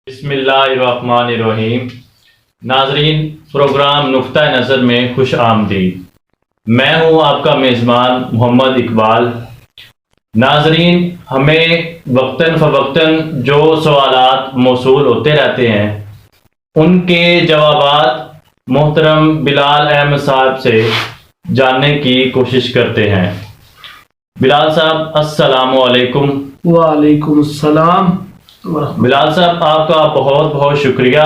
بسم اللہ الرحمن الرحیم۔ ناظرین، پروگرام نقطہ نظر میں خوش آمدید۔ میں ہوں آپ کا میزبان محمد اقبال۔ ناظرین، ہمیں وقتاً فوقتاً جو سوالات موصول ہوتے رہتے ہیں ان کے جوابات محترم بلال احمد صاحب سے جاننے کی کوشش کرتے ہیں۔ بلال صاحب السلام علیکم۔ وعلیکم السلام۔ بلال صاحب آپ کا بہت بہت شکریہ۔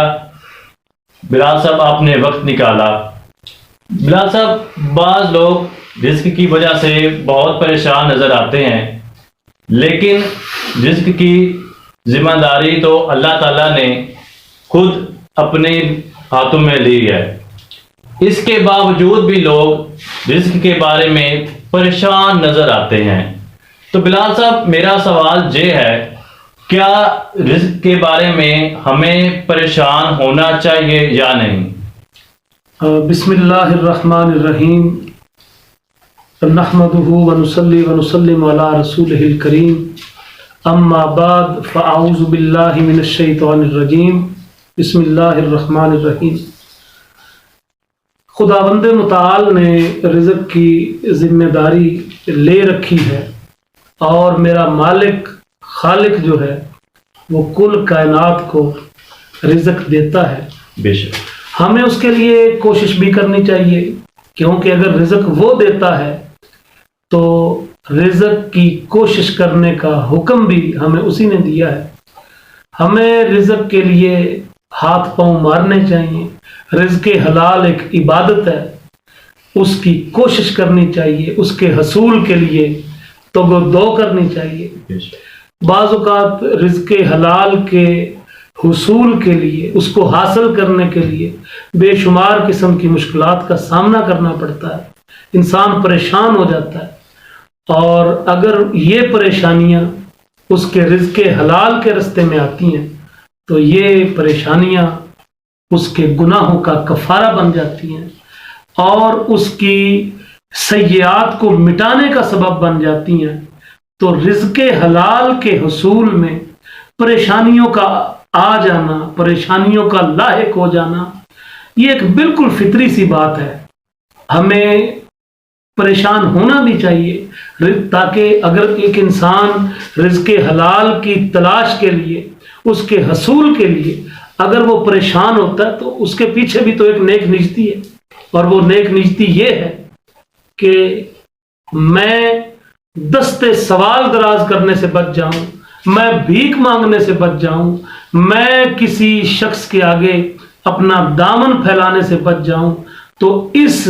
بلال صاحب آپ نے وقت نکالا۔ بلال صاحب، بعض لوگ رزق کی وجہ سے بہت پریشان نظر آتے ہیں، لیکن رزق کی ذمہ داری تو اللہ تعالیٰ نے خود اپنے ہاتھوں میں لی ہے۔ اس کے باوجود بھی لوگ رزق کے بارے میں پریشان نظر آتے ہیں۔ تو بلال صاحب، میرا سوال یہ ہے، کیا رزق کے بارے میں ہمیں پریشان ہونا چاہیے یا نہیں؟ بسم اللہ الرحمن الرحیم۔ نحمده ونصلی ونسلم علی رسولہ الکریم، اما بعد فاعوذ باللہ من الشیطان الرجیم، بسم اللہ الرحمن الرحیم۔ خداوند متعال نے رزق کی ذمہ داری لے رکھی ہے، اور میرا مالک خالق جو ہے وہ کل کائنات کو رزق دیتا ہے۔ بے شک ہمیں اس کے لیے کوشش بھی کرنی چاہیے، کیونکہ اگر رزق وہ دیتا ہے تو رزق کی کوشش کرنے کا حکم بھی ہمیں اسی نے دیا ہے۔ ہمیں رزق کے لیے ہاتھ پاؤں مارنے چاہیے۔ رزق حلال ایک عبادت ہے، اس کی کوشش کرنی چاہیے، اس کے حصول کے لیے دو کرنی چاہیے۔ بے شک بعض اوقات رزق حلال کے حصول کے لیے، اس کو حاصل کرنے کے لیے بے شمار قسم کی مشکلات کا سامنا کرنا پڑتا ہے، انسان پریشان ہو جاتا ہے، اور اگر یہ پریشانیاں اس کے رزق حلال کے راستے میں آتی ہیں تو یہ پریشانیاں اس کے گناہوں کا کفارہ بن جاتی ہیں اور اس کی سیئات کو مٹانے کا سبب بن جاتی ہیں۔ تو رزق حلال کے حصول میں پریشانیوں کا آ جانا، پریشانیوں کا لاحق ہو جانا، یہ ایک بالکل فطری سی بات ہے۔ ہمیں پریشان ہونا بھی چاہیے، تاکہ اگر ایک انسان رزق حلال کی تلاش کے لیے، اس کے حصول کے لیے اگر وہ پریشان ہوتا ہے تو اس کے پیچھے بھی تو ایک نیک نیتی ہے، اور وہ نیک نیتی یہ ہے کہ میں دستے سوال دراز کرنے سے بچ جاؤں، میں بھیک مانگنے سے بچ جاؤں، میں کسی شخص کے آگے اپنا دامن پھیلانے سے بچ جاؤں۔ تو اس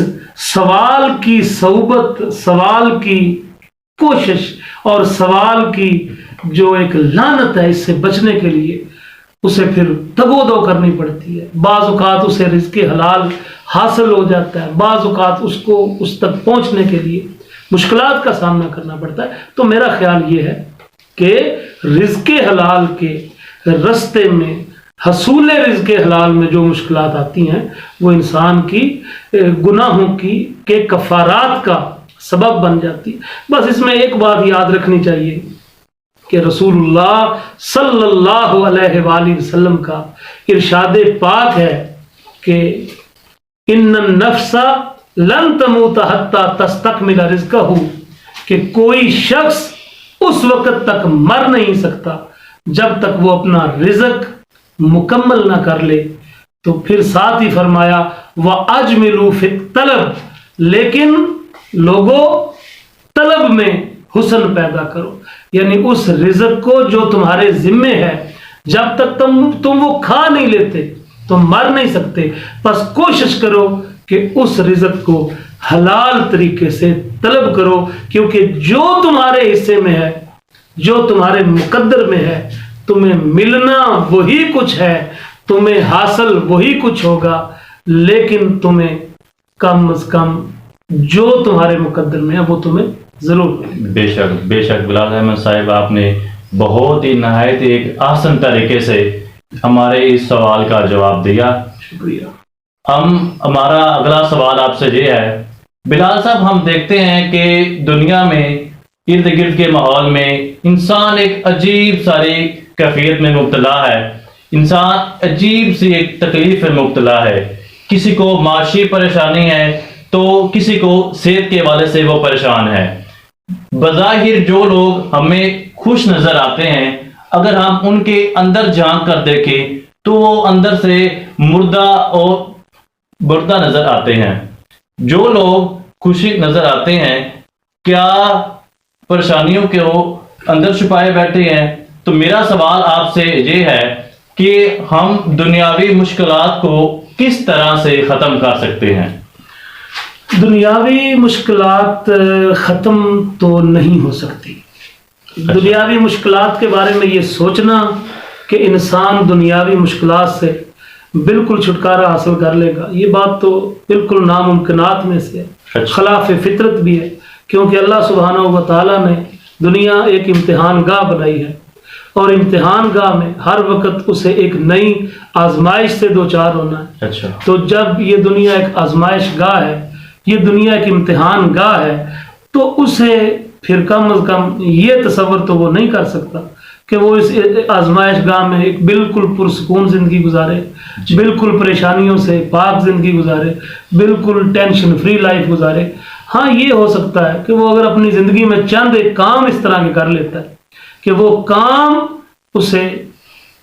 سوال کی صحبت، سوال کی کوشش اور سوال کی جو ایک لعنت ہے، اس سے بچنے کے لیے اسے پھر تگودو کرنی پڑتی ہے۔ بعض اوقات اسے رزق حلال حاصل ہو جاتا ہے، بعض اوقات اس کو اس تک پہنچنے کے لیے مشکلات کا سامنا کرنا پڑتا ہے۔ تو میرا خیال یہ ہے کہ رزق حلال کے رستے میں، حصول رزق حلال میں جو مشکلات آتی ہیں وہ انسان کی گناہوں کے کفارات کا سبب بن جاتی ہے۔ بس اس میں ایک بات یاد رکھنی چاہیے کہ رسول اللہ صلی اللہ علیہ وآلہ وسلم کا ارشاد پاک ہے کہ ان النفس لن تموت حتی تستکمل رزقہ، کہ کوئی شخص اس وقت تک مر نہیں سکتا جب تک وہ اپنا رزق مکمل نہ کر لے۔ تو پھر ساتھ ہی فرمایا وَأَجْمِلُوا فِي الطَّلَبِ، لیکن لوگوں طلب میں حسن پیدا کرو، یعنی اس رزق کو جو تمہارے ذمے ہے جب تک تم وہ کھا نہیں لیتے تم مر نہیں سکتے، بس کوشش کرو کہ اس رزق کو حلال طریقے سے طلب کرو، کیونکہ جو تمہارے حصے میں ہے، جو تمہارے مقدر میں ہے، تمہیں ملنا وہی کچھ ہے، تمہیں حاصل وہی کچھ ہوگا، لیکن تمہیں کم از کم جو تمہارے مقدر میں ہے وہ تمہیں ضرور ملے۔ بے شک بے شک بلال احمد صاحب، آپ نے بہت ہی نہایت ایک آسان طریقے سے ہمارے اس سوال کا جواب دیا، شکریہ۔ ہمارا اگلا سوال آپ سے یہ ہے بلال صاحب، ہم دیکھتے ہیں کہ دنیا میں ارد گرد کے ماحول میں انسان ایک عجیب ساری کیفیت میں مبتلا ہے انسان عجیب سی ایک تکلیف میں مبتلا ہے. کسی کو معاشی پریشانی ہے تو کسی کو صحت کے حوالے سے وہ پریشان ہے. بظاہر جو لوگ ہمیں خوش نظر آتے ہیں اگر ہم ان کے اندر جھانک کر دیکھیں تو وہ اندر سے مردہ اور بردہ نظر آتے ہیں. جو لوگ خوشی نظر آتے ہیں کیا پریشانیوں کے وہ اندر چھپائے بیٹھے ہیں؟ تو میرا سوال آپ سے یہ ہے کہ ہم دنیاوی مشکلات کو کس طرح سے ختم کر سکتے ہیں؟ دنیاوی مشکلات ختم تو نہیں ہو سکتی. دنیاوی مشکلات کے بارے میں یہ سوچنا کہ انسان دنیاوی مشکلات سے بالکل چھٹکارا حاصل کر لے گا، یہ بات تو بالکل ناممکنات میں سے خلاف فطرت بھی ہے، کیونکہ اللہ سبحانہ و تعالیٰ نے دنیا ایک امتحان گاہ بنائی ہے، اور امتحان گاہ میں ہر وقت اسے ایک نئی آزمائش سے دوچار ہونا ہے. تو جب یہ دنیا ایک آزمائش گاہ ہے، یہ دنیا ایک امتحان گاہ ہے، تو اسے پھر کم از کم یہ تصور تو وہ نہیں کر سکتا کہ وہ اس آزمائش گاہ میں ایک بالکل پرسکون زندگی گزارے، بالکل پریشانیوں سے پاک زندگی گزارے، بالکل ٹینشن فری لائف گزارے. ہاں یہ ہو سکتا ہے کہ وہ اگر اپنی زندگی میں چند ایک کام اس طرح کے کر لیتا ہے کہ وہ کام اسے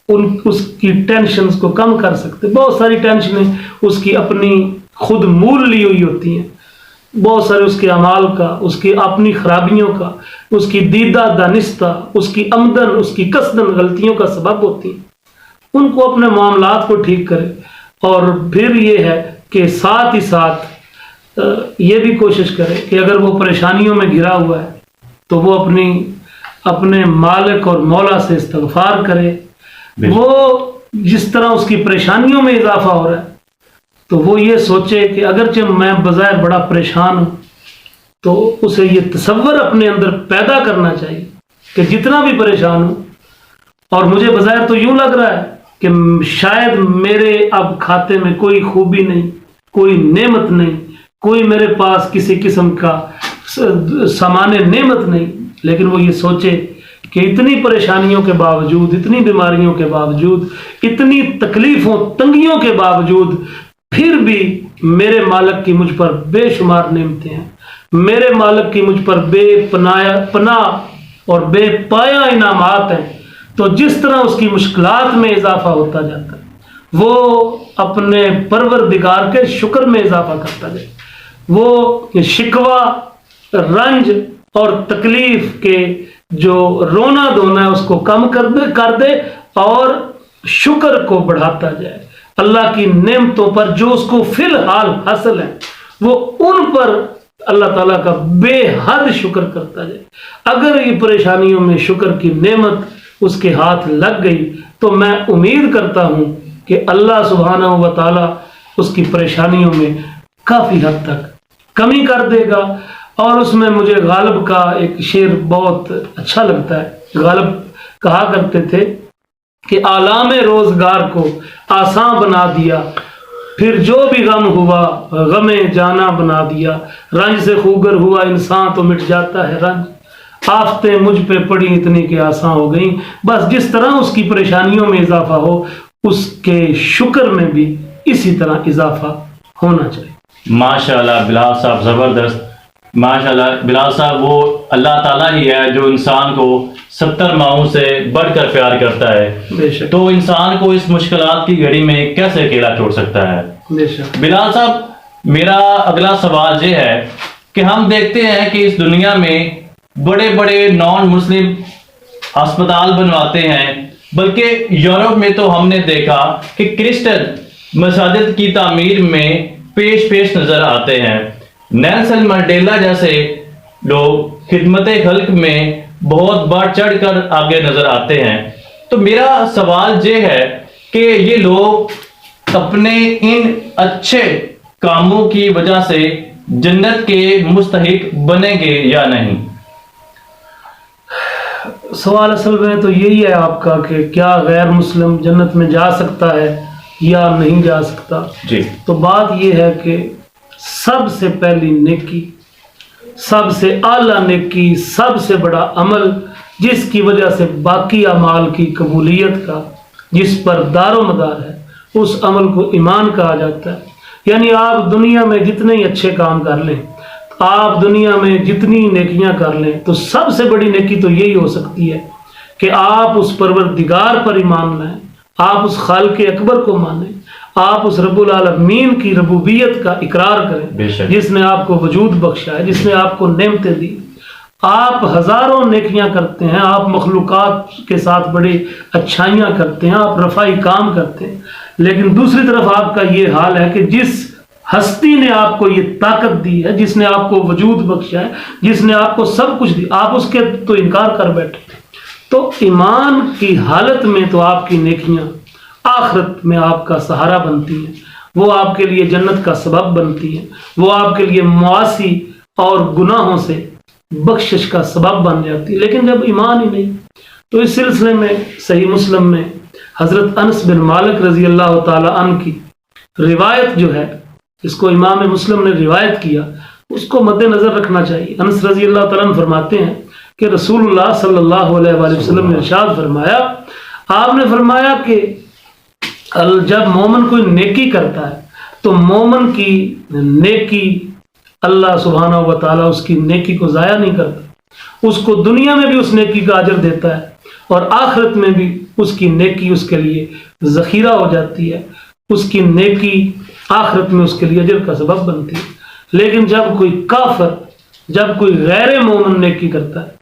اس کی ٹینشنز کو کم کر سکتے. بہت ساری ٹینشنیں اس کی اپنی خود مول لی ہوئی ہوتی ہیں، بہت سارے اس کے اعمال کا، اس کی اپنی خرابیوں کا، اس کی دیدہ دانستہ، اس کی آمدن، اس کی قصدن غلطیوں کا سبب ہوتی ہیں. ان کو اپنے معاملات کو ٹھیک کرے، اور پھر یہ ہے کہ ساتھ ہی ساتھ یہ بھی کوشش کرے کہ اگر وہ پریشانیوں میں گھرا ہوا ہے تو وہ اپنے مالک اور مولا سے استغفار کرے. وہ جس طرح اس کی پریشانیوں میں اضافہ ہو رہا ہے تو وہ یہ سوچے کہ اگرچہ میں بظاہر بڑا پریشان ہوں، تو اسے یہ تصور اپنے اندر پیدا کرنا چاہیے کہ جتنا بھی پریشان ہوں، اور مجھے بظاہر تو یوں لگ رہا ہے کہ شاید میرے اب کھاتے میں کوئی خوبی نہیں، کوئی نعمت نہیں، کوئی میرے پاس کسی قسم کا سامان نعمت نہیں، لیکن وہ یہ سوچے کہ اتنی پریشانیوں کے باوجود، اتنی بیماریوں کے باوجود، اتنی تکلیفوں تنگیوں کے باوجود پھر بھی میرے مالک کی مجھ پر بے شمار نعمتیں ہیں، میرے مالک کی مجھ پر بے پناہ اور بے پایا انعامات ہیں. تو جس طرح اس کی مشکلات میں اضافہ ہوتا جاتا ہے وہ اپنے پروردگار کے شکر میں اضافہ کرتا جائے، وہ شکوہ، رنج اور تکلیف کے جو رونا دھونا ہے اس کو کم کر دے اور شکر کو بڑھاتا جائے. اللہ کی نعمتوں پر جو اس کو فی الحال حاصل ہے وہ ان پر اللہ تعالیٰ کا بے حد شکر کرتا جائے. اگر یہ پریشانیوں میں شکر کی نعمت اس کے ہاتھ لگ گئی تو میں امید کرتا ہوں کہ اللہ سبحانہ و تعالیٰ اس کی پریشانیوں میں کافی حد تک کمی کر دے گا. اور اس میں مجھے غالب کا ایک شعر بہت اچھا لگتا ہے. غالب کہا کرتے تھے کہ آلام روزگار کو آسان بنا دیا، پھر جو بھی غم ہوا غم جانا بنا دیا، رنج سے خوگر ہوا انسان تو مٹ جاتا ہے رنج، آفتیں مجھ پہ پڑی اتنی کہ آسان ہو گئیں. بس جس طرح اس کی پریشانیوں میں اضافہ ہو اس کے شکر میں بھی اسی طرح اضافہ ہونا چاہیے. ماشاءاللہ بلال صاحب، زبردست. ماشاءاللہ بلال صاحب، وہ اللہ تعالیٰ ہی ہے جو انسان کو 70 ماہوں سے بڑھ کر پیار کرتا ہے. بے شک. تو انسان کو اس مشکلات کی گھڑی میں کیسے اکیلا چھوڑ سکتا ہے؟ بے شک. بلال صاحب، میرا اگلا سوال یہ ہے کہ ہم دیکھتے ہیں کہ اس دنیا میں بڑے بڑے نان مسلم ہسپتال بنواتے ہیں، بلکہ یورپ میں تو ہم نے دیکھا کہ کرسچن مساجد کی تعمیر میں پیش نظر آتے ہیں. نیلسن منڈیلا جیسے لوگ خدمت خلق میں بہت بڑھ چڑھ کر آگے نظر آتے ہیں. تو میرا سوال یہ ہے کہ یہ لوگ اپنے ان اچھے کاموں کی وجہ سے جنت کے مستحق بنیں گے یا نہیں؟ سوال اصل میں تو یہی ہے آپ کا کہ کیا غیر مسلم جنت میں جا سکتا ہے یا نہیں جا سکتا. جی. تو بات یہ ہے کہ سب سے پہلی نیکی، سب سے اعلیٰ نیکی، سب سے بڑا عمل جس کی وجہ سے باقی اعمال کی قبولیت کا جس پر دار و مدار ہے اس عمل کو ایمان کہا جاتا ہے. یعنی آپ دنیا میں جتنے ہی اچھے کام کر لیں، آپ دنیا میں جتنی نیکیاں کر لیں، تو سب سے بڑی نیکی تو یہی ہو سکتی ہے کہ آپ اس پروردگار پر ایمان لائیں، آپ اس خالق اکبر کو مانیں، آپ اس رب العالمین کی ربوبیت کا اقرار بے شک. کریں جس نے آپ کو وجود بخشا ہے، جس نے آپ کو نعمتیں دی. آپ ہزاروں نیکیاں کرتے ہیں، آپ مخلوقات کے ساتھ بڑی اچھائیاں کرتے ہیں، آپ رفائی کام کرتے ہیں، لیکن دوسری طرف آپ کا یہ حال ہے کہ جس ہستی نے آپ کو یہ طاقت دی ہے، جس نے آپ کو وجود بخشا ہے، جس نے آپ کو سب کچھ دی، آپ اس کے تو انکار کر بیٹھے. تو ایمان کی حالت میں تو آپ کی نیکیاں آخرت میں آپ کا سہارا بنتی ہیں، وہ آپ کے لیے جنت کا سبب بنتی ہیں، وہ آپ کے لیے معاصی اور گناہوں سے بخشش کا سبب بن جاتی ہے. لیکن جب ایمان ہی نہیں، تو اس سلسلے میں صحیح مسلم میں حضرت انس بن مالک رضی اللہ تعالی عنہ کی روایت جو ہے، اس کو امام مسلم نے روایت کیا، اس کو مد نظر رکھنا چاہیے. انس رضی اللہ تعالیٰ عنہ فرماتے ہیں کہ رسول اللہ صلی اللہ علیہ وآلہ وسلم نے ارشاد فرمایا، آپ نے فرمایا کہ جب مومن کوئی نیکی کرتا ہے تو مومن کی نیکی اللہ سبحانہ و تعالیٰ اس کی نیکی کو ضائع نہیں کرتا، اس کو دنیا میں بھی اس نیکی کا اجر دیتا ہے اور آخرت میں بھی اس کی نیکی اس کے لیے ذخیرہ ہو جاتی ہے، اس کی نیکی آخرت میں اس کے لیے اجر کا سبب بنتی ہے. لیکن جب کوئی کافر، جب کوئی غیر مومن نیکی کرتا ہے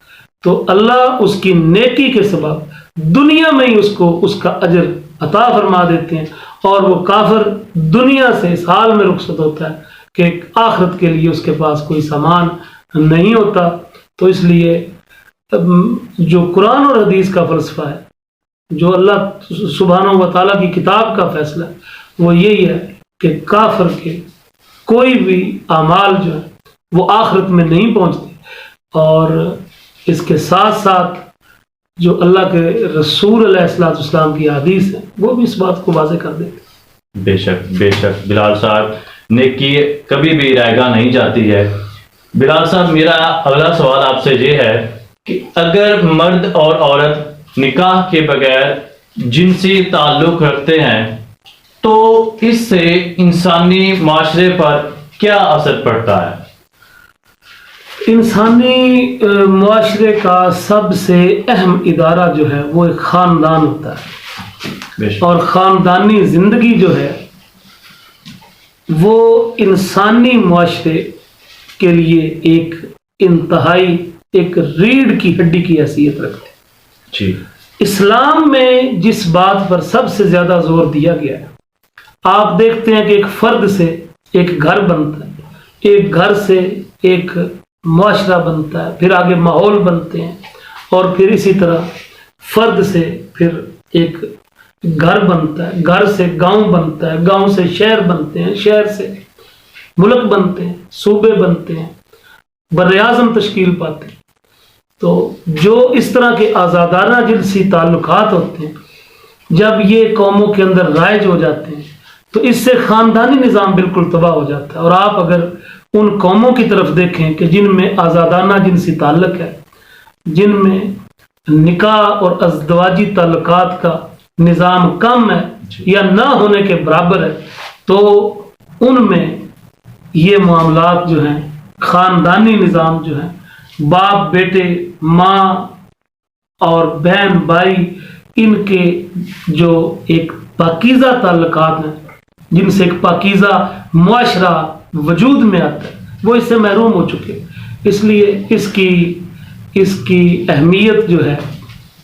تو اللہ اس کی نیکی کے سبب دنیا میں ہی اس کو اس کا اجر عطا فرما دیتے ہیں، اور وہ کافر دنیا سے اس حال میں رخصت ہوتا ہے کہ آخرت کے لیے اس کے پاس کوئی سامان نہیں ہوتا. تو اس لیے جو قرآن اور حدیث کا فلسفہ ہے، جو اللہ سبحانہ و تعالیٰ کی کتاب کا فیصلہ ہے، وہ یہی ہے کہ کافر کے کوئی بھی اعمال جو ہے وہ آخرت میں نہیں پہنچتے. اور اس کے ساتھ ساتھ جو اللہ کے رسول علیہ السلام کی حدیث ہے وہ بھی اس بات کو واضح کر دیتے. بے شک بے شک بلال صاحب، نیکی کبھی بھی رائے گاہ نہیں جاتی ہے. بلال صاحب، میرا اگلا سوال آپ سے یہ ہے کہ اگر مرد اور عورت نکاح کے بغیر جنسی تعلق رکھتے ہیں تو اس سے انسانی معاشرے پر کیا اثر پڑتا ہے؟ انسانی معاشرے کا سب سے اہم ادارہ جو ہے وہ ایک خاندان ہوتا ہے، اور خاندانی زندگی جو ہے وہ انسانی معاشرے کے لیے ایک انتہائی ایک ریڑھ کی ہڈی کی حیثیت رکھتے ہیں. جی. اسلام میں جس بات پر سب سے زیادہ زور دیا گیا ہے، آپ دیکھتے ہیں کہ ایک فرد سے ایک گھر بنتا ہے، ایک گھر سے ایک معاشرہ بنتا ہے، پھر آگے ماحول بنتے ہیں، اور پھر اسی طرح فرد سے پھر ایک گھر بنتا ہے، گھر سے گاؤں بنتا ہے، گاؤں سے شہر بنتے ہیں، شہر سے ملک بنتے ہیں، صوبے بنتے ہیں، بر اعظم تشکیل پاتے ہیں. تو جو اس طرح کے آزادانہ جنسی تعلقات ہوتے ہیں، جب یہ قوموں کے اندر رائج ہو جاتے ہیں تو اس سے خاندانی نظام بالکل تباہ ہو جاتا ہے. اور آپ اگر ان قوموں کی طرف دیکھیں کہ جن میں آزادانہ جنسی تعلق ہے، جن میں نکاح اور ازدواجی تعلقات کا نظام کم ہے یا نہ ہونے کے برابر ہے، تو ان میں یہ معاملات جو ہیں، خاندانی نظام جو ہے، باپ بیٹے، ماں اور بہن بھائی، ان کے جو ایک پاکیزہ تعلقات ہیں، جن سے ایک پاکیزہ معاشرہ وجود میں آتا ہے، وہ اس سے محروم ہو چکے. اس لیے اس کی اہمیت جو ہے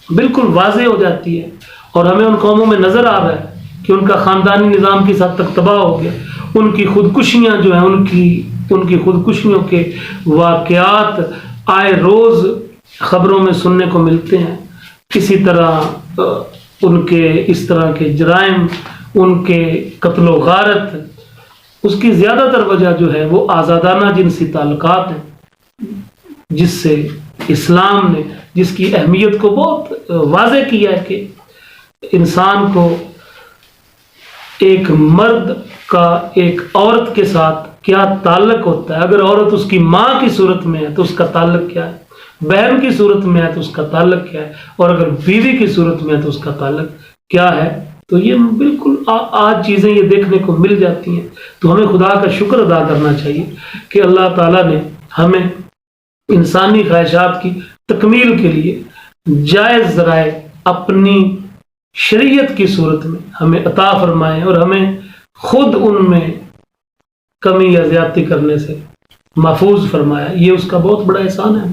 بالکل واضح ہو جاتی ہے، اور ہمیں ان قوموں میں نظر آ رہا ہے کہ ان کا خاندانی نظام کس حد تک تباہ ہو گیا. ان کی خودکشیاں جو ہیں، ان کی خودکشیوں کے واقعات آئے روز خبروں میں سننے کو ملتے ہیں. اسی طرح ان کے اس طرح کے جرائم، ان کے قتل و غارت، اس کی زیادہ تر وجہ جو ہے وہ آزادانہ جنسی تعلقات ہیں، جس سے اسلام نے جس کی اہمیت کو بہت واضح کیا ہے کہ انسان کو ایک مرد کا ایک عورت کے ساتھ کیا تعلق ہوتا ہے. اگر عورت اس کی ماں کی صورت میں ہے تو اس کا تعلق کیا ہے، بہن کی صورت میں ہے تو اس کا تعلق کیا ہے، اور اگر بیوی کی صورت میں ہے تو اس کا تعلق کیا ہے، تو یہ بالکل آج چیزیں یہ دیکھنے کو مل جاتی ہیں. تو ہمیں خدا کا شکر ادا کرنا چاہیے کہ اللہ تعالیٰ نے ہمیں انسانی خواہشات کی تکمیل کے لیے جائز ذرائع اپنی شریعت کی صورت میں ہمیں عطا فرمائے، اور ہمیں خود ان میں کمی یا زیادتی کرنے سے محفوظ فرمایا. یہ اس کا بہت بڑا احسان ہے.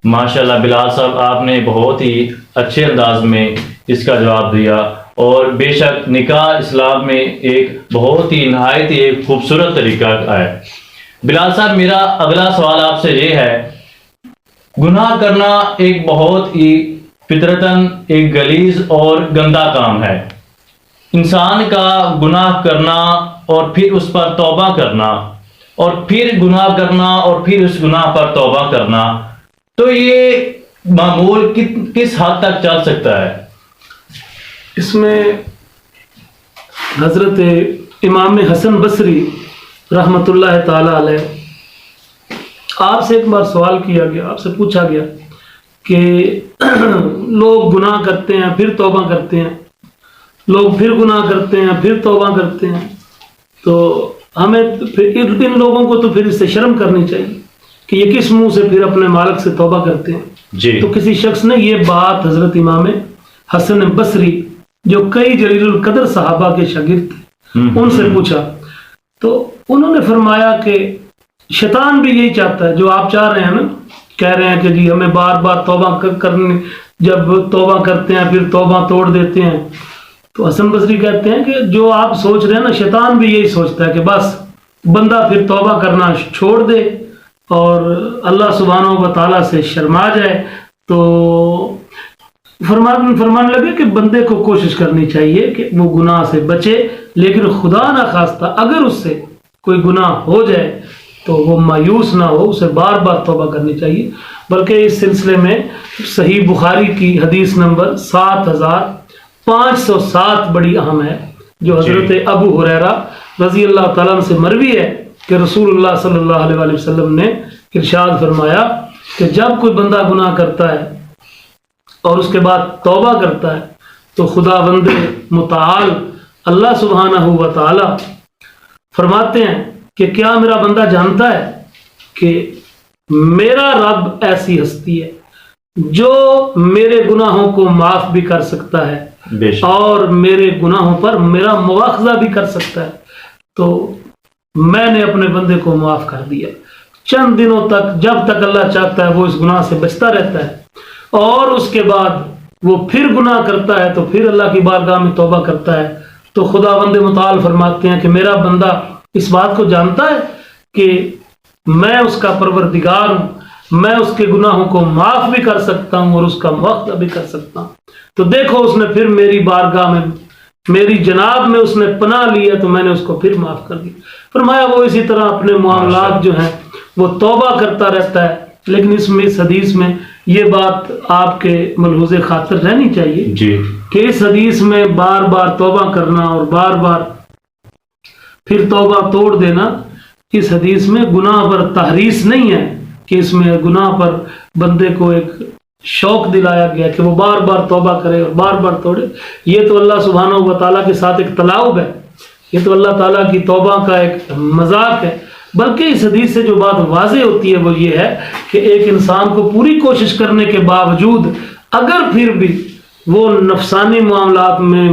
ماشاءاللہ بلال صاحب، آپ نے بہت ہی اچھے انداز میں اس کا جواب دیا، اور بے شک نکاح اسلام میں ایک بہت ہی نہایت ہی ایک خوبصورت طریقہ ہے. بلال صاحب، میرا اگلا سوال آپ سے یہ ہے، گناہ کرنا ایک بہت ہی فطرتاً ایک غلیظ اور گندا کام ہے. انسان کا گناہ کرنا اور پھر اس پر توبہ کرنا، اور پھر گناہ کرنا اور پھر اس گناہ پر توبہ کرنا، تو یہ معمول کس حد تک چل سکتا ہے؟ اس میں حضرت امام حسن بصری رحمۃ اللہ تعالی علیہ، آپ سے ایک بار سوال کیا گیا، آپ سے پوچھا گیا کہ لوگ گناہ کرتے ہیں پھر توبہ کرتے ہیں، لوگ پھر گناہ کرتے ہیں پھر توبہ کرتے ہیں، تو ہمیں ان لوگوں کو تو پھر اس سے شرم کرنی چاہیے کہ یہ کس منہ سے پھر اپنے مالک سے توبہ کرتے ہیں. جی. تو کسی شخص نے یہ بات حضرت امام حسن بصری، جو کئی جلیل القدر صحابہ کے شاگرد تھے، ان سے پوچھا، تو انہوں نے فرمایا کہ شیطان بھی یہی چاہتا ہے جو آپ چاہ رہے ہیں نا، کہہ رہے ہیں کہ جی ہمیں بار بار توبہ کرنے، جب توبہ کرتے ہیں پھر توبہ توڑ دیتے ہیں. تو حسن بصری کہتے ہیں کہ جو آپ سوچ رہے ہیں نا، شیطان بھی یہی سوچتا ہے کہ بس بندہ پھر توبہ کرنا چھوڑ دے اور اللہ سبحانہ و تعالیٰ سے شرما جائے. تو فرمانے لگے کہ بندے کو کوشش کرنی چاہیے کہ وہ گناہ سے بچے، لیکن خدا نہ خواستہ اگر اس سے کوئی گناہ ہو جائے تو وہ مایوس نہ ہو، اسے بار بار توبہ کرنی چاہیے. بلکہ اس سلسلے میں صحیح بخاری کی حدیث نمبر 7507 بڑی اہم ہے، جو حضرت ابو ہریرہ رضی اللہ تعالیٰ عنہ سے مروی ہے کہ رسول اللہ صلی اللہ علیہ وآلہ وسلم نے ارشاد فرمایا کہ جب کوئی بندہ گناہ کرتا ہے اور اس کے بعد توبہ کرتا ہے تو خداوند متعال اللہ سبحانہ و تعالی فرماتے ہیں کہ کیا میرا بندہ جانتا ہے کہ میرا رب ایسی ہستی ہے جو میرے گناہوں کو معاف بھی کر سکتا ہے اور میرے گناہوں پر میرا مواخذہ بھی کر سکتا ہے. تو میں نے اپنے بندے کو معاف کر دیا. چند دنوں تک، جب تک اللہ چاہتا ہے وہ اس گناہ سے بچتا رہتا ہے، اور اس کے بعد وہ پھر گناہ کرتا ہے تو پھر اللہ کی بارگاہ میں توبہ کرتا ہے. تو خداوند متعال فرماتے ہیں کہ میرا بندہ اس بات کو جانتا ہے کہ میں اس کا پروردگار ہوں، میں اس کے گناہوں کو معاف بھی کر سکتا ہوں اور اس کا مواخذہ بھی کر سکتا ہوں. تو دیکھو اس نے پھر میری بارگاہ میں، میری جناب میں اس نے پناہ لیا تو میں نے اس کو پھر معاف کر دیا. فرمایا وہ اسی طرح اپنے معاملات جو ہیں وہ توبہ کرتا رہتا ہے. لیکن اس حدیث میں یہ بات آپ کے ملحوظ خاطر رہنی چاہیے جی کہ اس حدیث میں بار بار توبہ کرنا اور بار بار پھر توبہ توڑ دینا، اس حدیث میں گناہ پر تحریص نہیں ہے کہ اس میں گناہ پر بندے کو ایک شوق دلایا گیا کہ وہ بار بار توبہ کرے اور بار بار توڑے. یہ تو اللہ سبحانہ و تعالیٰ کے ساتھ ایک تلاؤب ہے، یہ تو اللہ تعالیٰ کی توبہ کا ایک مذاق ہے. بلکہ اس حدیث سے جو بات واضح ہوتی ہے وہ یہ ہے کہ ایک انسان کو پوری کوشش کرنے کے باوجود اگر پھر بھی وہ نفسانی معاملات میں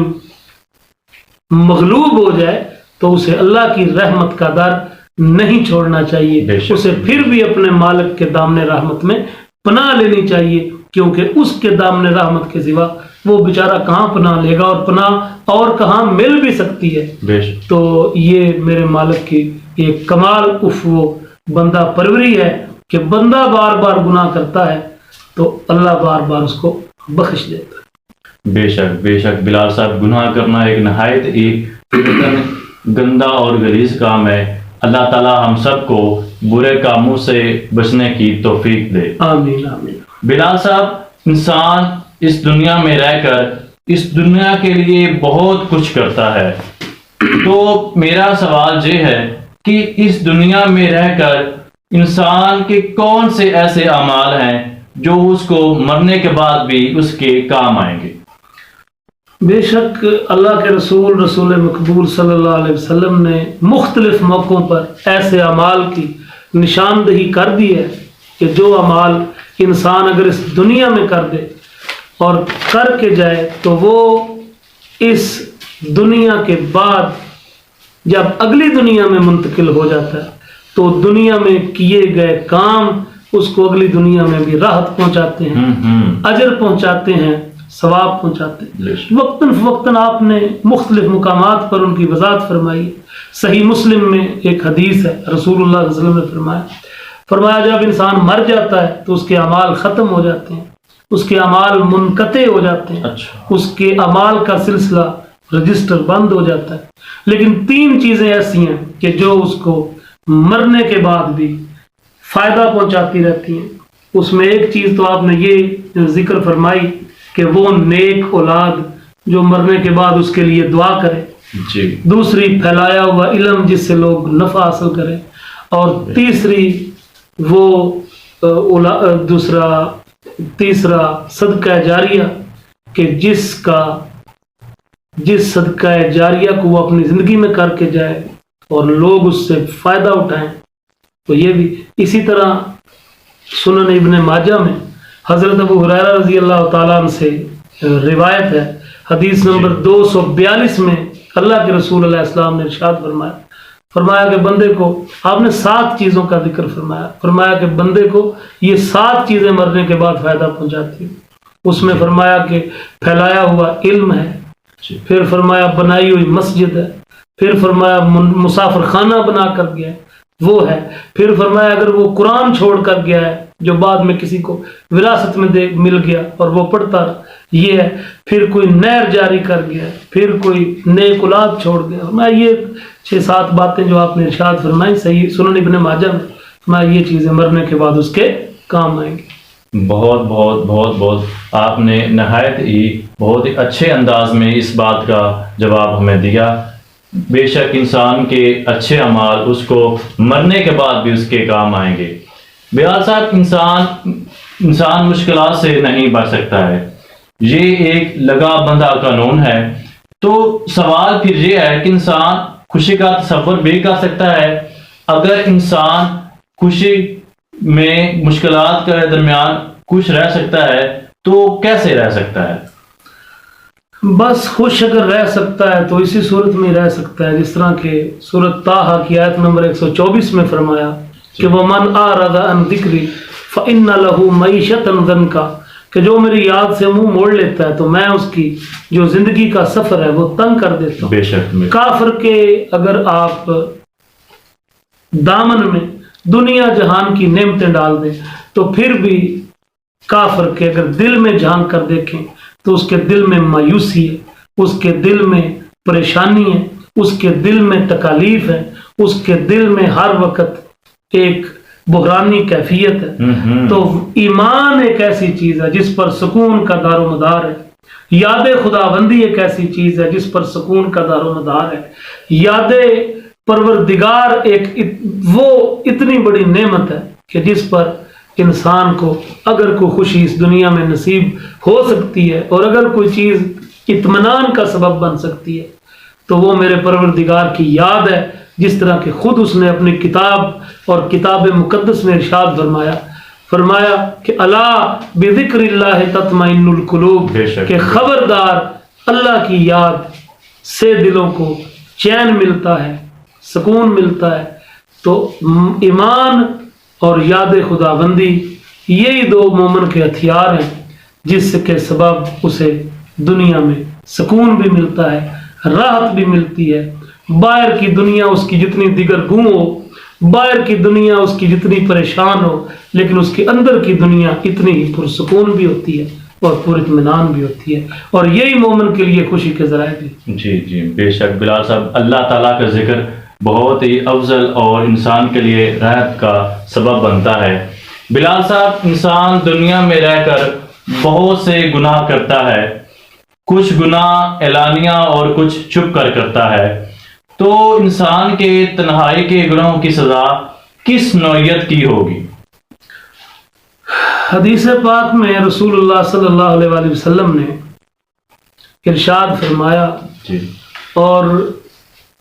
مغلوب ہو جائے تو اسے اللہ کی رحمت کا در نہیں چھوڑنا چاہیے، اسے پھر بھی اپنے مالک کے دامن رحمت میں پناہ لینی چاہیے، کیونکہ اس کے دامن رحمت کے سوا وہ بیچارہ کہاں پناہ لے گا، اور پناہ اور کہاں مل بھی سکتی ہے. تو یہ میرے مالک کی یہ کمال وہ بندہ پروری ہے کہ بندہ بار بار گناہ کرتا ہے تو اللہ بار بار اس کو بخش دیتا ہے. بے شک بلال صاحب، گناہ کرنا ایک نہایت ایک گندا اور غلیظ کام ہے. اللہ تعالی ہم سب کو برے کاموں سے بچنے کی توفیق دے. آمین آمین. بلال صاحب، انسان اس دنیا میں رہ کر اس دنیا کے لیے بہت کچھ کرتا ہے. تو میرا سوال یہ ہے کہ اس دنیا میں رہ کر انسان کے کون سے ایسے اعمال ہیں جو اس کو مرنے کے بعد بھی اس کے کام آئیں گے؟ بے شک اللہ کے رسول رسول مقبول صلی اللہ علیہ وسلم نے مختلف موقعوں پر ایسے اعمال کی نشاندہی کر دی ہے کہ جو اعمال انسان اگر اس دنیا میں کر دے اور کر کے جائے تو وہ اس دنیا کے بعد جب اگلی دنیا میں منتقل ہو جاتا ہے تو دنیا میں کیے گئے کام اس کو اگلی دنیا میں بھی راحت پہنچاتے ہیں، اجر پہنچاتے ہیں، ثواب پہنچاتے ہیں۔ وقتاً فوقتاً آپ نے مختلف مقامات پر ان کی وضاحت فرمائی۔ صحیح مسلم میں ایک حدیث ہے، رسول اللہ صلی اللہ علیہ وسلم نے فرمایا جب انسان مر جاتا ہے تو اس کے اعمال ختم ہو جاتے ہیں، اس کے اعمال منقطع ہو جاتے ہیں، اس کے اعمال کا سلسلہ رجسٹر بند ہو جاتا ہے، لیکن 3 چیزیں ایسی ہیں کہ جو اس کو مرنے کے بعد بھی فائدہ پہنچاتی رہتی ہیں۔ اس میں ایک چیز تو آپ نے یہ ذکر فرمائی کہ وہ نیک اولاد جو مرنے کے بعد اس کے لیے دعا کرے، دوسری پھیلایا ہوا علم جس سے لوگ نفع حاصل کریں، اور تیسرا صدقہ جاریہ کہ جس صدقہ جاریہ کو وہ اپنی زندگی میں کر کے جائے اور لوگ اس سے فائدہ اٹھائیں۔ تو یہ بھی اسی طرح سنن ابن ماجہ میں حضرت ابو ہریرہ رضی اللہ تعالیٰ عنہ سے روایت ہے، حدیث نمبر 242 میں اللہ کے رسول علیہ السلام نے ارشاد فرمایا کہ بندے کو آپ نے 7 چیزوں کا ذکر فرمایا کہ بندے کو یہ 7 چیزیں مرنے کے بعد فائدہ پہنچاتی ہیں۔ اس میں فرمایا کہ پھیلایا ہوا علم ہے، پھر فرمایا بنائی ہوئی مسجد ہے، پھر فرمایا مسافر خانہ بنا کر گیا وہ ہے، پھر فرمایا اگر وہ قرآن چھوڑ کر گیا ہے جو بعد میں کسی کو وراثت میں مل گیا اور وہ پڑھتا یہ ہے، پھر کوئی نہر جاری کر گیا، پھر کوئی نیک اولاد چھوڑ گیا۔ میں یہ 6-7 باتیں جو آپ نے ارشاد فرمائی صحیح سنن ابن ماجہ میں یہ چیزیں مرنے کے بعد اس کے کام آئیں گی۔ بہت آپ نے نہایت ہی بہت ہی اچھے انداز میں اس بات کا جواب ہمیں دیا۔ بے شک انسان کے اچھے اعمال اس کو مرنے کے بعد بھی اس کے کام آئیں گے۔ بلال صاحب، انسان مشکلات سے نہیں بچ سکتا ہے، یہ ایک لگا بندہ قانون ہے۔ تو سوال پھر یہ ہے کہ انسان خوشی کا تصور بھی کر سکتا ہے؟ اگر انسان خوشی میں مشکلات کے درمیان خوش رہ سکتا ہے تو کیسے رہ سکتا ہے؟ بس خوش اگر رہ سکتا ہے تو اسی صورت میں رہ سکتا ہے جس طرح کہ سورۃ طٰہٰ کی آیت نمبر 124 میں فرمایا کہ وَمَنْ أَعْرَضَ عَنْ ذِكْرِي فَإِنَّ لَهُ مَعِيشَةً ضَنْكًا، کہ جو میری یاد سے منہ موڑ لیتا ہے تو میں اس کی جو زندگی کا سفر ہے وہ تنگ کر دیتا ہوں۔ بے شک کافر کے اگر آپ دامن میں دنیا جہان کی نعمتیں ڈال دیں تو پھر بھی کافر کے اگر دل میں جھانک کر دیکھیں تو اس کے دل میں مایوسی ہے، اس کے دل میں پریشانی ہے، اس کے دل میں تکالیف ہے، اس کے دل میں ہر وقت ایک بحرانی کیفیت ہے۔ تو ایمان ایک ایسی چیز ہے جس پر سکون کا دار و مدار ہے، یاد خداوندی ایک ایسی چیز ہے جس پر سکون کا دار و مدار ہے، یاد پروردگار وہ اتنی بڑی نعمت ہے کہ جس پر انسان کو اگر کوئی خوشی اس دنیا میں نصیب ہو سکتی ہے اور اگر کوئی چیز اطمینان کا سبب بن سکتی ہے تو وہ میرے پروردگار کی یاد ہے، جس طرح کہ خود اس نے اپنی کتاب اور کتاب مقدس میں ارشاد فرمایا کہ الا بذکر اللہ تطمئن القلوب، کہ خبردار اللہ کی یاد سے دلوں کو چین ملتا ہے، سکون ملتا ہے۔ تو ایمان اور یاد خداوندی یہی 2 مومن کے ہتھیار ہیں جس کے سبب اسے دنیا میں سکون بھی ملتا ہے، راحت بھی ملتی ہے۔ باہر کی دنیا اس کی جتنی دیگر گم ہو، باہر کی دنیا اس کی جتنی پریشان ہو، لیکن اس کے اندر کی دنیا اتنی ہی پرسکون بھی ہوتی ہے اور پر اطمینان بھی ہوتی ہے، اور یہی مومن کے لیے خوشی کے ذرائع بھی۔ جی بے شک بلال صاحب، اللہ تعالیٰ کا ذکر بہت ہی افضل اور انسان کے لیے راحت کا سبب بنتا ہے۔ بلال صاحب، انسان دنیا میں رہ کر بہت سے گناہ کرتا ہے، کچھ گناہ اعلانیہ اور کچھ چھپ کر کرتا ہے، تو انسان کے تنہائی کے گناہوں کی سزا کس نوعیت کی ہوگی؟ حدیث پاک میں رسول اللہ صلی اللہ علیہ وسلم نے ارشاد فرمایا. جی اور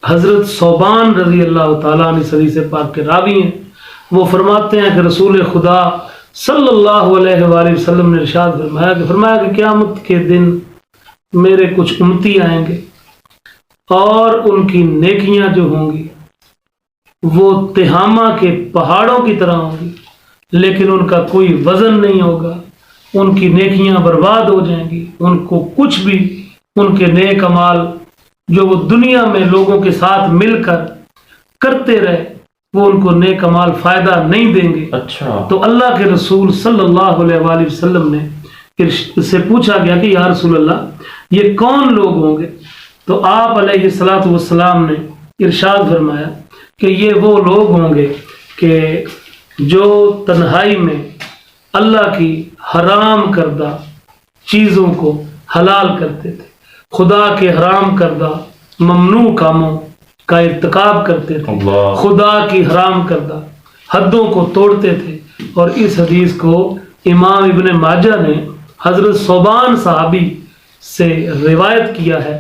حضرت صوبان رضی اللہ تعالیٰ عنہ حدیث پاک کے راوی ہیں. وہ فرماتے ہیں کہ رسول خدا صلی اللہ علیہ وآلہ وسلم نے ارشاد فرمایا کہ قیامت کے دن میرے کچھ امتی آئیں گے اور ان کی نیکیاں جو ہوں گی وہ تہامہ کے پہاڑوں کی طرح ہوں گی، لیکن ان کا کوئی وزن نہیں ہوگا. ان کی نیکیاں برباد ہو جائیں گی. ان کو کچھ بھی ان کے نیک اعمال جو وہ دنیا میں لوگوں کے ساتھ مل کر کرتے رہے وہ ان کو نیک اعمال فائدہ نہیں دیں گے. اچھا. تو اللہ کے رسول صلی اللہ علیہ وآلہ وسلم نے اس سے پوچھا گیا کہ یا رسول اللہ یہ کون لوگ ہوں گے؟ تو آپ علیہ الصلاۃ والسلام نے ارشاد فرمایا کہ یہ وہ لوگ ہوں گے کہ جو تنہائی میں اللہ کی حرام کردہ چیزوں کو حلال کرتے تھے، خدا کے حرام کردہ ممنوع کاموں کا ارتکاب کرتے تھے، اللہ. خدا کی حرام کردہ حدوں کو توڑتے تھے. اور اس حدیث کو امام ابن ماجہ نے حضرت صوبان صحابی سے روایت کیا ہے،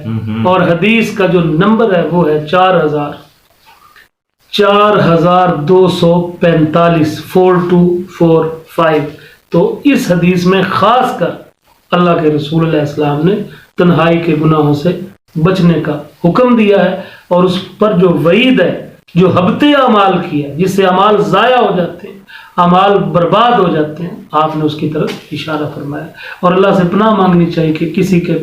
اور حدیث کا جو نمبر ہے وہ ہے 4245 4245. تو اس حدیث میں خاص کر اللہ کے رسول علیہ السلام نے تنہائی کے گناہوں سے بچنے کا حکم دیا ہے، اور اس پر جو وعید ہے جو حبط اعمال کی ہے جس سے اعمال ضائع ہو جاتے ہیں، اعمال برباد ہو جاتے ہیں، آپ نے اس کی طرف اشارہ فرمایا. اور اللہ سے پناہ مانگنی چاہیے کہ کسی کے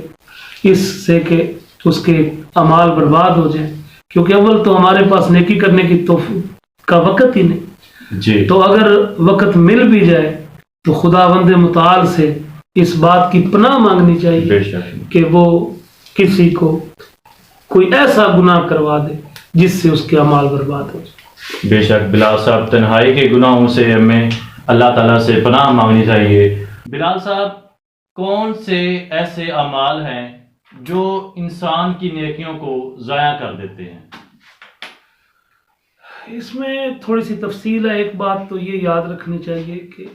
اس سے کہ اس کے اعمال برباد ہو جائیں، کیونکہ اول تو ہمارے پاس نیکی کرنے کی توفیق کا وقت ہی نہیں. جی تو اگر وقت مل بھی جائے تو خداوند متعال سے اس بات کی پناہ مانگنی چاہیے بے شک. کہ وہ کسی کو کوئی ایسا گناہ کروا دے جس سے اس کے اعمال برباد ہو جائے. بے شک بلال صاحب، تنہائی کے گناہوں سے ہمیں اللہ تعالیٰ سے پناہ مانگنی چاہیے. بلال صاحب، کون سے ایسے اعمال ہیں جو انسان کی نیکیوں کو ضائع کر دیتے ہیں؟ اس میں تھوڑی سی تفصیل ہے. ایک بات تو یہ یاد رکھنی چاہیے کہ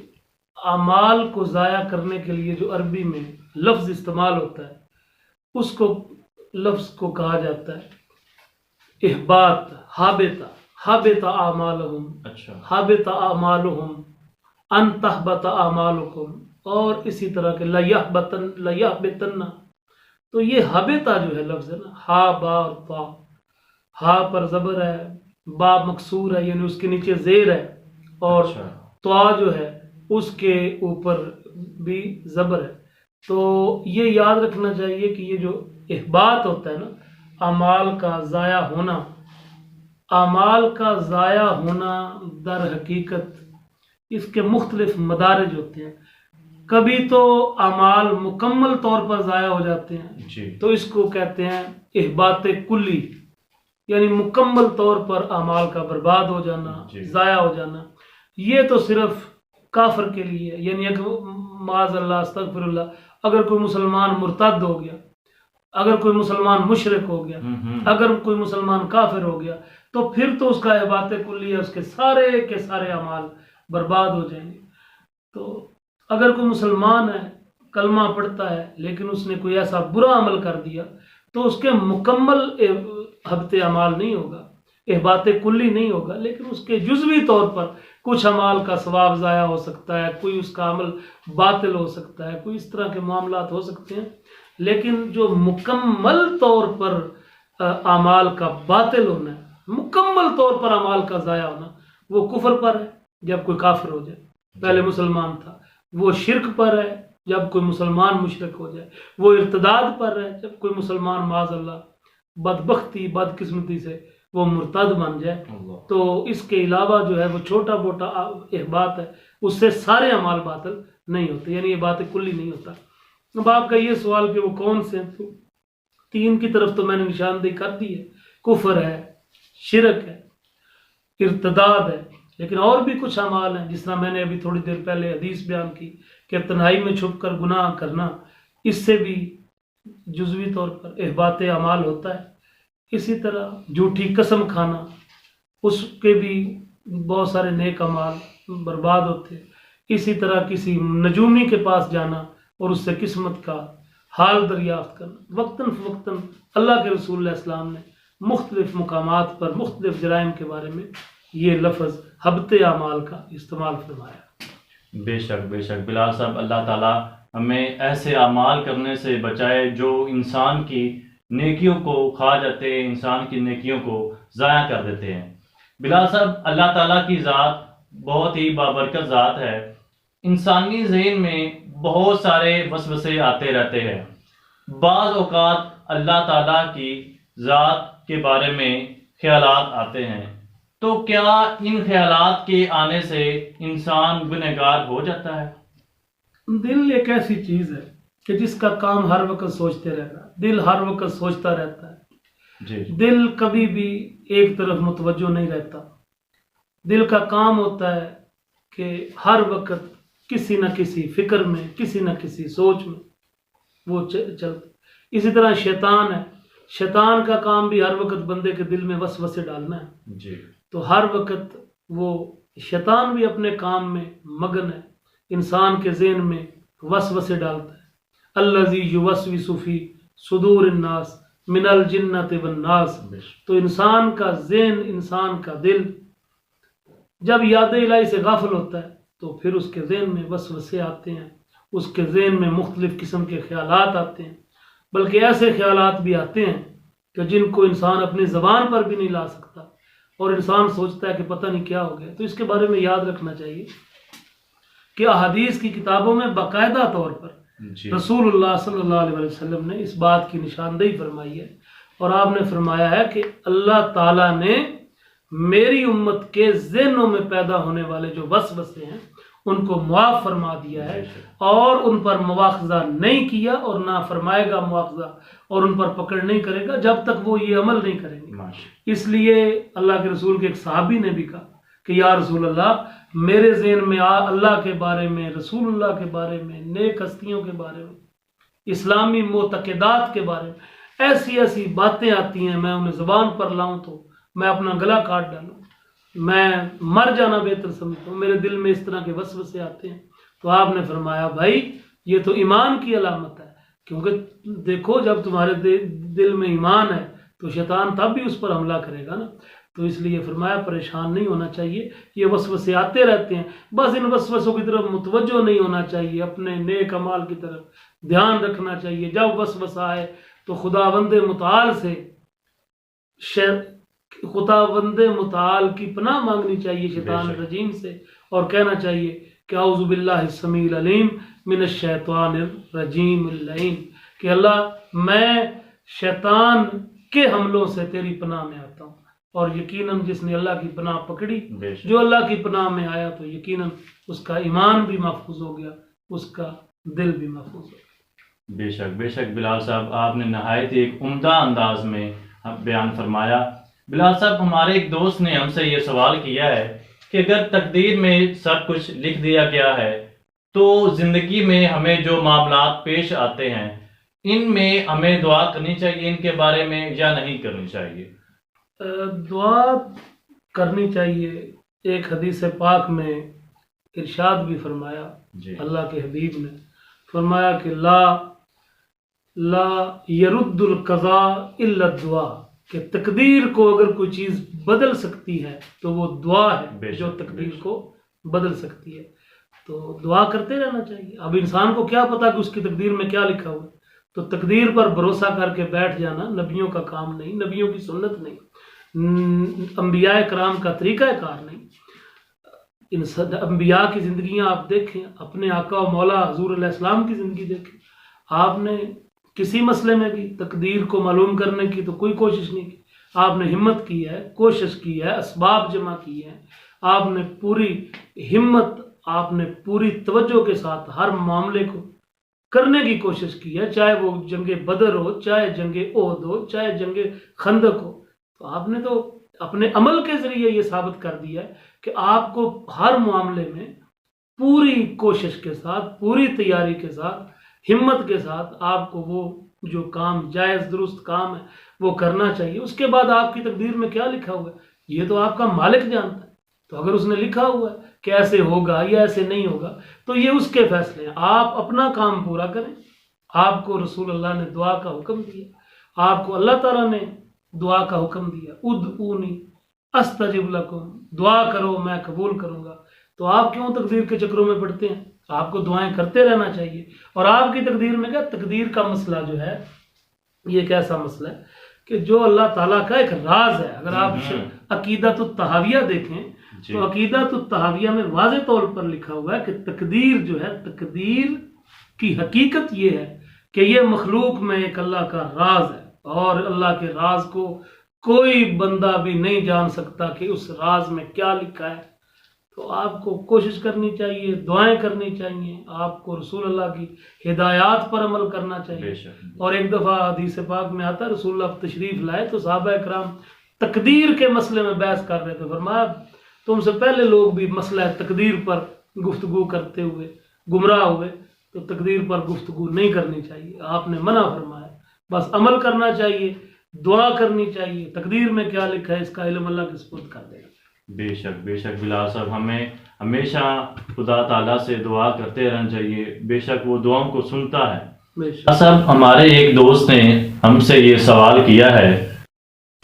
اعمال کو ضائع کرنے کے لیے جو عربی میں لفظ استعمال ہوتا ہے اس کو لفظ کو کہا جاتا ہے احباط. حابط اعمالہم، اچھا. حابط اعمالہم ان تحبط اعمالکم، اور اسی طرح کے لیحبطن. تو یہ حابطہ جو ہے لفظ ہے نا، ہا با اور تا، ہا پر زبر ہے، با مکسور ہے یعنی اس کے نیچے زیر ہے، اور اچھا. تا جو ہے اس کے اوپر بھی زبر ہے. تو یہ یاد رکھنا چاہیے کہ یہ جو احباط ہوتا ہے نا، اعمال کا ضائع ہونا، اعمال کا ضائع ہونا در حقیقت اس کے مختلف مدارج ہوتے ہیں. کبھی تو اعمال مکمل طور پر ضائع ہو جاتے ہیں، جی. تو اس کو کہتے ہیں احباط کلی، یعنی مکمل طور پر اعمال کا برباد ہو جانا، جی. ضائع ہو جانا. یہ تو صرف کافر کے لیے، یعنی معاذ اللہ استغفر اللہ، اگر کوئی مسلمان مرتد ہو گیا، اگر کوئی مسلمان مشرک ہو گیا، اگر کوئی مسلمان کافر ہو گیا، تو پھر تو اس کا احباط کلی ہے، اس کے سارے اعمال برباد ہو جائیں گے. تو اگر کوئی مسلمان ہے، کلمہ پڑھتا ہے، لیکن اس نے کوئی ایسا برا عمل کر دیا تو اس کے مکمل حبط اعمال نہیں ہوگا، احباط کلی نہیں ہوگا، لیکن اس کے جزوی طور پر کچھ اعمال کا ثواب ضائع ہو سکتا ہے، کوئی اس کا عمل باطل ہو سکتا ہے، کوئی اس طرح کے معاملات ہو سکتے ہیں. لیکن جو مکمل طور پر اعمال کا باطل ہونا ہے، مکمل طور پر اعمال کا ضائع ہونا، وہ کفر پر ہے جب کوئی کافر ہو جائے، پہلے مسلمان تھا. وہ شرک پر ہے جب کوئی مسلمان مشرک ہو جائے. وہ ارتداد پر ہے جب کوئی مسلمان معاذ اللہ بدبختی بدقسمتی سے وہ مرتد بن جائے. تو اس کے علاوہ جو ہے وہ چھوٹا موٹا احباط ہے، اس سے سارے اعمال باطل نہیں ہوتے، یعنی یہ بات کلی نہیں ہوتا. اب آپ کا یہ سوال کہ وہ کون سے ہیں، تو 3 کی طرف تو میں نے نشاندہی کر دی ہے. کفر ہے، شرک ہے، ارتداد ہے. لیکن اور بھی کچھ اعمال ہیں، جس طرح میں نے ابھی تھوڑی دیر پہلے حدیث بیان کی کہ تنہائی میں چھپ کر گناہ کرنا، اس سے بھی جزوی طور پر احباط اعمال ہوتا ہے. اسی طرح جھوٹی قسم کھانا، اس کے بھی بہت سارے نیک اعمال برباد ہوتے ہیں. اسی طرح کسی نجومی کے پاس جانا اور اس سے قسمت کا حال دریافت کرنا. وقتاً فوقتاً اللہ کے رسول علیہ السلام نے مختلف مقامات پر مختلف جرائم کے بارے میں یہ لفظ حبط اعمال کا استعمال فرمایا. بے شک بلال صاحب، اللہ تعالیٰ ہمیں ایسے اعمال کرنے سے بچائے جو انسان کی نیکیوں کو کھا جاتے ہیں، انسان کی نیکیوں کو ضائع کر دیتے ہیں. بلال صاحب، اللہ تعالیٰ کی ذات بہت ہی بابرکت ذات ہے. انسانی ذہن میں بہت سارے وسوسے آتے رہتے ہیں. بعض اوقات اللہ تعالیٰ کی ذات کے بارے میں خیالات آتے ہیں، تو کیا ان خیالات کے آنے سے انسان گنہگار ہو جاتا ہے؟ دل ایک ایسی چیز ہے کہ جس کا کام ہر وقت سوچتے رہتا ہے. دل ہر وقت سوچتا رہتا ہے. جی دل کبھی بھی ایک طرف متوجہ نہیں رہتا. دل کا کام ہوتا ہے کہ ہر وقت کسی نہ کسی فکر میں، کسی نہ کسی سوچ میں وہ چلتا. اسی طرح شیطان ہے. شیطان کا کام بھی ہر وقت بندے کے دل میں وسوسے ڈالنا ہے. جی تو ہر وقت وہ شیطان بھی اپنے کام میں مگن ہے، انسان کے ذہن میں وسوسے ڈالتا ہے. الذی یوسوس فی صدور الناس من الجنۃ والناس. تو انسان کا ذہن، انسان کا دل جب یاد الہی سے غافل ہوتا ہے تو پھر اس کے ذہن میں وسوسے آتے ہیں، اس کے ذہن میں مختلف قسم کے خیالات آتے ہیں. بلکہ ایسے خیالات بھی آتے ہیں کہ جن کو انسان اپنی زبان پر بھی نہیں لا سکتا، اور انسان سوچتا ہے کہ پتہ نہیں کیا ہو گیا. تو اس کے بارے میں یاد رکھنا چاہیے کہ احادیث کی کتابوں میں باقاعدہ طور پر رسول اللہ صلی اللہ علیہ وسلم نے اس بات کی نشاندہی فرمائی ہے، اور آپ نے فرمایا ہے کہ اللہ تعالیٰ نے میری امت کے ذہنوں میں پیدا ہونے والے جو وسوسے ہیں ان کو معاف فرما دیا ہے، اور ان پر مواخذہ نہیں کیا، اور نہ فرمائے گا مواخذہ، اور ان پر پکڑ نہیں کرے گا جب تک وہ یہ عمل نہیں کریں گے. اس لیے اللہ کے رسول کے ایک صحابی نے بھی کہا کہ یا رسول اللہ، میرے ذہن میں اللہ کے بارے میں، رسول اللہ کے بارے میں، نیک ہستیوں کے بارے میں، اسلامی معتقدات کے بارے میں ایسی ایسی باتیں آتی ہیں، میں انہیں زبان پر لاؤں تو میں اپنا گلا کاٹ ڈالوں، میں مر جانا بہتر سمجھتا ہوں. میرے دل میں اس طرح کے وسوسے آتے ہیں. تو آپ نے فرمایا بھائی یہ تو ایمان کی علامت ہے، کیونکہ دیکھو جب تمہارے دل میں ایمان ہے تو شیطان تب بھی اس پر حملہ کرے گا نا. تو اس لیے فرمایا پریشان نہیں ہونا چاہیے، یہ وسوسے آتے رہتے ہیں، بس ان وسوسوں کی طرف متوجہ نہیں ہونا چاہیے، اپنے نیک اعمال کی طرف دھیان رکھنا چاہیے. جب وسوسہ آئے تو خداوند متعال کی پناہ مانگنی چاہیے شیطان الرجیم سے، اور کہنا چاہیے کہ اعوذ باللہ السمیع العلیم من الشیطان الرجیم اللعین، کہ اللہ میں شیطان کے حملوں سے تیری پناہ میں آتا ہوں. اور یقیناً جس نے اللہ کی پناہ پکڑی، جو اللہ کی پناہ میں آیا، تو یقیناً اس کا ایمان بھی محفوظ ہو گیا، اس کا دل بھی محفوظ ہو گیا. بے شک بلال صاحب، آپ نے نہایت ایک عمدہ انداز میں بیان فرمایا. بلال صاحب، ہمارے ایک دوست نے ہم سے یہ سوال کیا ہے کہ اگر تقدیر میں سب کچھ لکھ دیا گیا ہے تو زندگی میں ہمیں جو معاملات پیش آتے ہیں ان میں ہمیں دعا کرنی چاہیے ان کے بارے میں یا نہیں کرنی چاہیے؟ دعا کرنی چاہیے. ایک حدیث پاک میں ارشاد بھی فرمایا، اللہ کے حبیب نے فرمایا کہ لا يرد القضاء الا الدعاء، کہ تقدیر کو اگر کوئی چیز بدل سکتی ہے تو وہ دعا ہے جو تقدیر کو بدل سکتی ہے. تو دعا کرتے رہنا چاہیے. اب انسان کو کیا پتا کہ اس کی تقدیر میں کیا لکھا ہوا ہے، تو تقدیر پر بھروسہ کر کے بیٹھ جانا نبیوں کا کام نہیں، نبیوں کی سنت نہیں، انبیاء کرام کا طریقہ کار نہیں. انبیاء کی زندگیاں آپ دیکھیں، اپنے آقا و مولا حضور علیہ السلام کی زندگی دیکھیں. آپ نے کسی مسئلے میں بھی تقدیر کو معلوم کرنے کی تو کوئی کوشش نہیں کی. آپ نے ہمت کی ہے، کوشش کی ہے، اسباب جمع کی ہے، آپ نے پوری ہمت، آپ نے پوری توجہ کے ساتھ ہر معاملے کو کرنے کی کوشش کی ہے، چاہے وہ جنگ بدر ہو، چاہے جنگ احد ہو، چاہے جنگ خندق ہو. تو آپ نے تو اپنے عمل کے ذریعے یہ ثابت کر دیا ہے کہ آپ کو ہر معاملے میں پوری کوشش کے ساتھ، پوری تیاری کے ساتھ، ہمت کے ساتھ آپ کو وہ جو کام جائز درست کام ہے وہ کرنا چاہیے. اس کے بعد آپ کی تقدیر میں کیا لکھا ہوا ہے یہ تو آپ کا مالک جانتا ہے. تو اگر اس نے لکھا ہوا ہے کہ ایسے ہوگا یا ایسے نہیں ہوگا تو یہ اس کے فیصلے ہیں. آپ اپنا کام پورا کریں، آپ کو رسول اللہ نے دعا کا حکم دیا, آپ کو اللہ تعالیٰ نے دعا کا حکم دیا, ادعونی استجب لکم, دعا کرو میں قبول کروں گا. تو آپ کیوں تقدیر کے چکروں میں پڑتے ہیں؟ آپ کو دعائیں کرتے رہنا چاہیے. اور آپ کی تقدیر میں کیا, تقدیر کا مسئلہ جو ہے یہ ایک ایسا مسئلہ ہے کہ جو اللہ تعالیٰ کا ایک راز ہے. اگر آپ عقیدۃ الطحاویہ دیکھیں تو عقیدۃ الطحاویہ میں واضح طور پر لکھا ہوا ہے کہ تقدیر جو ہے, تقدیر کی حقیقت یہ ہے کہ یہ مخلوق میں ایک اللہ کا راز ہے, اور اللہ کے راز کو کوئی بندہ بھی نہیں جان سکتا کہ اس راز میں کیا لکھا ہے. تو آپ کو کوشش کرنی چاہیے, دعائیں کرنی چاہیے, آپ کو رسول اللہ کی ہدایات پر عمل کرنا چاہیے. اور ایک دفعہ حدیث پاک میں آتا ہے رسول اللہ تشریف لائے تو صحابہ کرام تقدیر کے مسئلے میں بحث کر رہے تھے. فرمایا تم سے پہلے لوگ بھی مسئلہ تقدیر پر گفتگو کرتے ہوئے گمراہ ہوئے, تو تقدیر پر گفتگو نہیں کرنی چاہیے. آپ نے منع فرمایا, بس عمل کرنا چاہیے, دعا کرنی چاہیے. تقدیر میں کیا لکھا ہے اس کا علم اللہ کے سپرد کر دے گا. بے شک بلال صاحب, ہمیں ہمیشہ خدا تعالیٰ سے دعا کرتے رہنا چاہیے. بے شک وہ دعاؤں کو سنتا ہے. بلال صاحب, ہمارے ایک دوست نے ہم سے یہ سوال کیا ہے.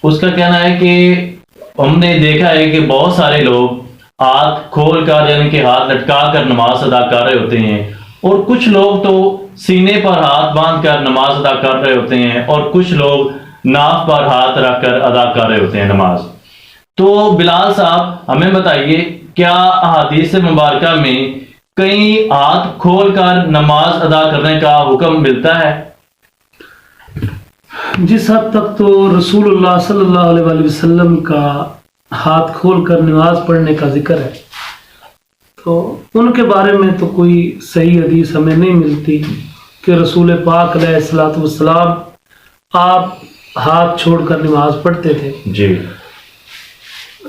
اس کا کہنا ہے کہ ہم نے دیکھا ہے کہ بہت سارے لوگ ہاتھ کھول کر یعنی کہ ہاتھ لٹکا کر نماز ادا کر رہے ہوتے ہیں, اور کچھ لوگ تو سینے پر ہاتھ باندھ کر نماز ادا کر رہے ہوتے ہیں, اور کچھ لوگ ناف پر ہاتھ رکھ کر ادا کر رہے ہوتے ہیں نماز. تو بلال صاحب ہمیں بتائیے, کیا احادیث مبارکہ میں کہیں ہاتھ کھول کر نماز ادا کرنے کا حکم ملتا ہے؟ جس حد تک تو رسول اللہ صلی اللہ علیہ وآلہ وسلم کا ہاتھ کھول کر نماز پڑھنے کا ذکر ہے, تو ان کے بارے میں تو کوئی صحیح حدیث ہمیں نہیں ملتی کہ رسول پاک علیہ الصلوۃ والسلام آپ ہاتھ چھوڑ کر نماز پڑھتے تھے. جی.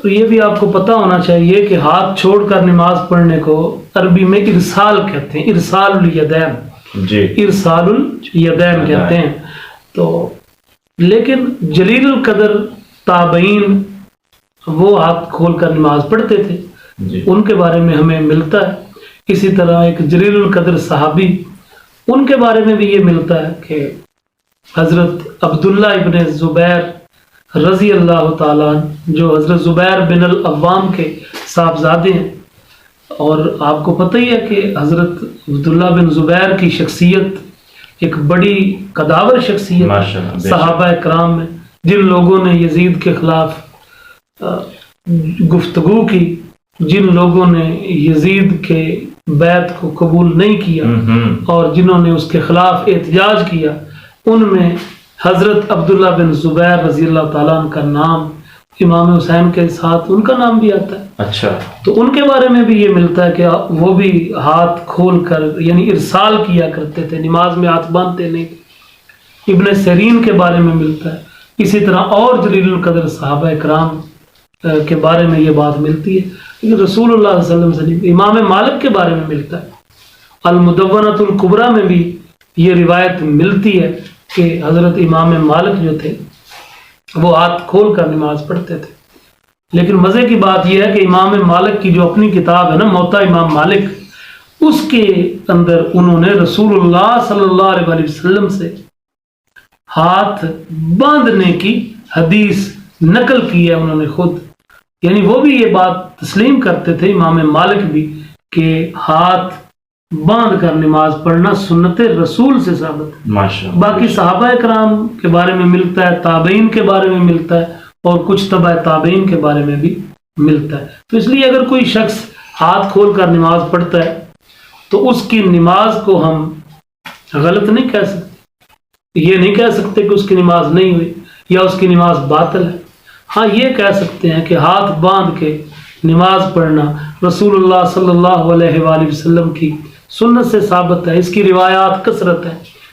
تو یہ بھی آپ کو پتہ ہونا چاہیے کہ ہاتھ چھوڑ کر نماز پڑھنے کو عربی میں ارسال کہتے ہیں, ارسال الیدین. جی. ارسال الیدین کہتے ہیں. تو لیکن جلیل القدر تابعین وہ ہاتھ کھول کر نماز پڑھتے تھے, ان کے بارے میں ہمیں ملتا ہے. اسی طرح ایک جلیل القدر صحابی, ان کے بارے میں بھی یہ ملتا ہے کہ حضرت عبداللہ ابن زبیر رضی اللہ تعالیٰ, جو حضرت زبیر بن العوام کے صاحبزادے ہیں, اور آپ کو پتہ ہی ہے کہ حضرت عبداللہ بن زبیر کی شخصیت ایک بڑی قداور شخصیت صحابہ کرام میں, جن لوگوں نے یزید کے خلاف گفتگو کی, جن لوگوں نے یزید کے بیعت کو قبول نہیں کیا اور جنہوں نے اس کے خلاف احتجاج کیا, ان میں حضرت عبداللہ بن زبیر رضی اللہ تعالیٰ عنہ کا نام امام حسین کے ساتھ ان کا نام بھی آتا ہے. اچھا. تو ان کے بارے میں بھی یہ ملتا ہے کہ وہ بھی ہاتھ کھول کر یعنی ارسال کیا کرتے تھے, نماز میں ہاتھ باندھتے نہیں. ابن سیرین کے بارے میں ملتا ہے. اسی طرح اور جلیل القدر صحابہ کرام کے بارے میں یہ بات ملتی ہے, لیکن رسول اللہ صلی اللہ علیہ وسلم سے. امام مالک کے بارے میں ملتا ہے, المدونۃ الکبریٰ میں بھی یہ روایت ملتی ہے کہ حضرت امام مالک جو تھے وہ ہاتھ کھول کر نماز پڑھتے تھے. لیکن مزے کی بات یہ ہے کہ امام مالک کی جو اپنی کتاب ہے نا موطا امام مالک, اس کے اندر انہوں نے رسول اللہ صلی اللہ علیہ وآلہ وسلم سے ہاتھ باندھنے کی حدیث نقل کی ہے انہوں نے خود. یعنی وہ بھی یہ بات تسلیم کرتے تھے امام مالک بھی کہ ہاتھ باندھ کر نماز پڑھنا سنت رسول سے ثابت ہے. باقی صحابہ کرام کے بارے میں ملتا ہے, تابعین کے بارے میں ملتا ہے, اور کچھ تبع تابعین کے بارے میں بھی ملتا ہے. تو اس لیے اگر کوئی شخص ہاتھ کھول کر نماز پڑھتا ہے تو اس کی نماز کو ہم غلط نہیں کہہ سکتے, یہ نہیں کہہ سکتے کہ اس کی نماز نہیں ہوئی یا اس کی نماز باطل ہے. ہاں یہ کہہ سکتے ہیں کہ ہاتھ باندھ کے نماز پڑھنا رسول اللہ صلی اللہ علیہ وآلہ وسلم کی سنت سے ثابت ہے, اس کی روایات کثرت ہے,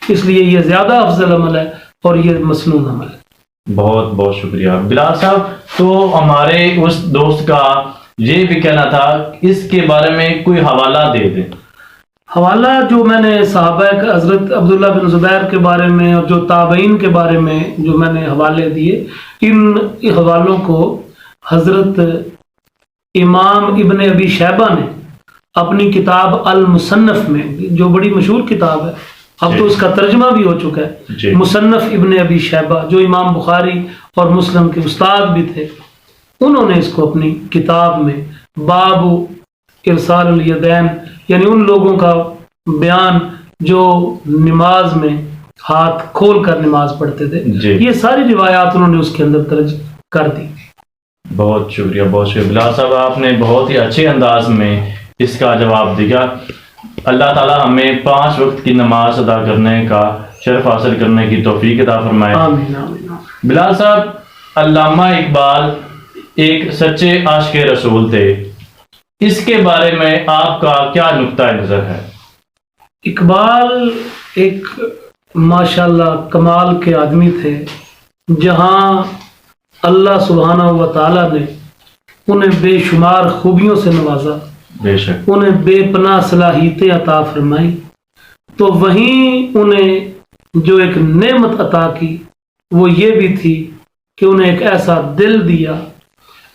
اس لیے یہ زیادہ افضل عمل ہے اور یہ مسنون عمل ہے. بہت بہت شکریہ بلال صاحب. تو ہمارے اس دوست کا یہ بھی کہنا تھا, اس کے بارے میں کوئی حوالہ دے دیں. حوالہ جو میں نے صحابہ حضرت عبداللہ بن زبیر کے بارے میں اور جو تابعین کے بارے میں جو میں نے حوالے دیے, ان حوالوں کو حضرت امام ابن ابی شیبہ نے اپنی کتاب المصنف میں, جو بڑی مشہور کتاب ہے, اب تو اس کا ترجمہ بھی ہو چکا ہے. مصنف ابن ابی شیبہ جو امام بخاری اور مسلم کے استاد بھی تھے، انہوں نے اس کو اپنی کتاب میں باب ارسال الیدین، یعنی ان لوگوں کا بیان جو نماز میں ہاتھ کھول کر نماز پڑھتے تھے، یہ ساری روایات انہوں نے اس کے اندر درج کر دی. بہت شکریہ، بہت شکریہ بلال صاحب، آپ نے بہت ہی اچھے انداز میں اس کا جواب دیا. اللہ تعالی ہمیں 5 وقت کی نماز ادا کرنے کا شرف حاصل کرنے کی توفیق عطا فرمائے. آمین آمین. بلال صاحب، علامہ اقبال ایک سچے عاشق رسول تھے، اس کے بارے میں آپ کا کیا نقطہ نظر ہے؟ اقبال ایک ماشاءاللہ کمال کے آدمی تھے. جہاں اللہ سبحانہ و تعالیٰ نے انہیں بے شمار خوبیوں سے نوازا، بے شک انہیں بے پناہ صلاحیتیں عطا فرمائی، تو وہیں انہیں جو ایک نعمت عطا کی وہ یہ بھی تھی کہ انہیں ایک ایسا دل دیا،